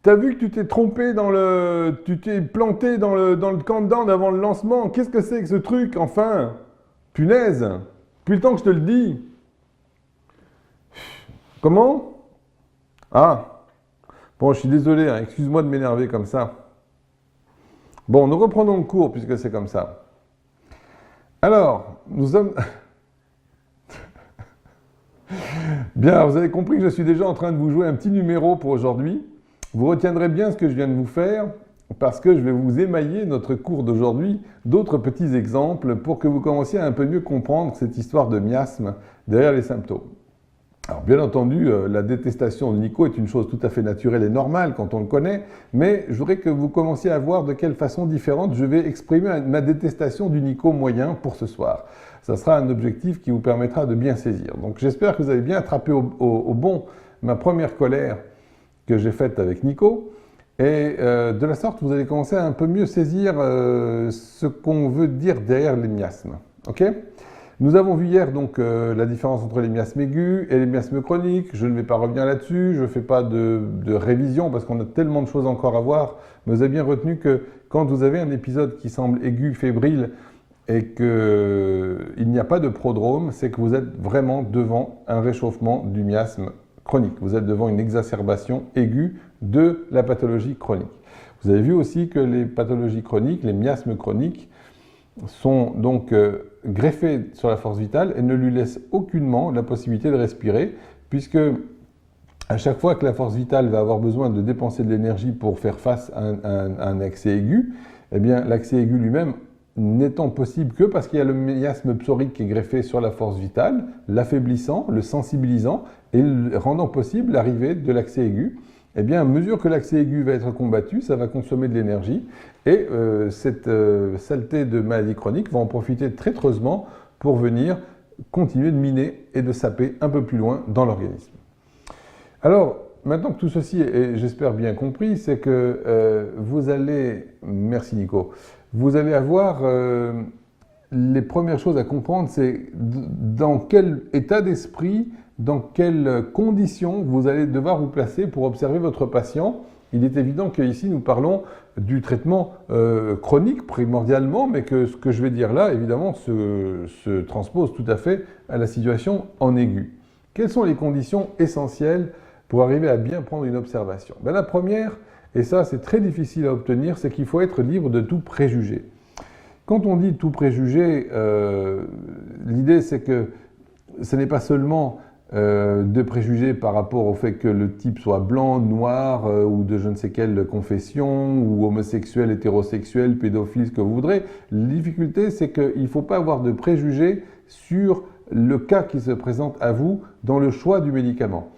T'as vu que tu t'es trompé dans le... Tu t'es planté dans le countdown avant le lancement. Qu'est-ce que c'est que ce truc, enfin? Punaise! Depuis le temps que je te le dis. Comment? Ah, bon, je suis désolé, hein, excuse-moi de m'énerver comme ça. Bon, nous reprenons le cours puisque c'est comme ça. Alors, nous sommes... Bien, vous avez compris que je suis déjà en train de vous jouer un petit numéro pour aujourd'hui. Vous retiendrez bien ce que je viens de vous faire parce que je vais vous émailler notre cours d'aujourd'hui d'autres petits exemples pour que vous commenciez à un peu mieux comprendre cette histoire de miasme derrière les symptômes. Alors bien entendu, la détestation de Nico est une chose tout à fait naturelle et normale quand on le connaît, mais je voudrais que vous commenciez à voir de quelle façon différente je vais exprimer ma détestation du Nico moyen pour ce soir. Ça sera un objectif qui vous permettra de bien saisir. Donc j'espère que vous avez bien attrapé au bon ma première colère que j'ai faite avec Nico. Et de la sorte, vous allez commencer à un peu mieux saisir ce qu'on veut dire derrière les miasmes. Ok ? Nous avons vu hier donc la différence entre les miasmes aigus et les miasmes chroniques. Je ne vais pas revenir là-dessus, je ne fais pas de révision parce qu'on a tellement de choses encore à voir. Mais vous avez bien retenu que quand vous avez un épisode qui semble aigu, fébrile, et qu'il n'y a pas de prodrome, c'est que vous êtes vraiment devant un réchauffement du miasme chronique. Vous êtes devant une exacerbation aiguë de la pathologie chronique. Vous avez vu aussi que les pathologies chroniques, les miasmes chroniques, sont donc greffés sur la force vitale et ne lui laissent aucunement la possibilité de respirer, puisque à chaque fois que la force vitale va avoir besoin de dépenser de l'énergie pour faire face à un accès aigu, eh bien l'accès aigu lui-même n'étant possible que parce qu'il y a le miasme psorique qui est greffé sur la force vitale, l'affaiblissant, le sensibilisant et rendant possible l'arrivée de l'accès aigu. Eh bien, à mesure que l'accès aigu va être combattu, ça va consommer de l'énergie et cette saleté de maladie chronique va en profiter traîtreusement pour venir continuer de miner et de saper un peu plus loin dans l'organisme. Alors, maintenant que tout ceci est, j'espère, bien compris, c'est que vous allez, merci Nico, vous allez avoir les premières choses à comprendre, c'est dans quel état d'esprit, dans quelles conditions vous allez devoir vous placer pour observer votre patient. Il est évident qu'ici nous parlons du traitement chronique primordialement, mais que ce que je vais dire là, évidemment, se transpose tout à fait à la situation en aigu. Quelles sont les conditions essentielles pour arriver à bien prendre une observation? Ben, la première, et ça c'est très difficile à obtenir, c'est qu'il faut être libre de tout préjugé. Quand on dit tout préjugé, l'idée c'est que ce n'est pas seulement de préjugés par rapport au fait que le type soit blanc, noir, ou de je ne sais quelle confession, ou homosexuel, hétérosexuel, pédophile, ce que vous voudrez. La difficulté, c'est qu'il ne faut pas avoir de préjugés sur le cas qui se présente à vous dans le choix du médicament.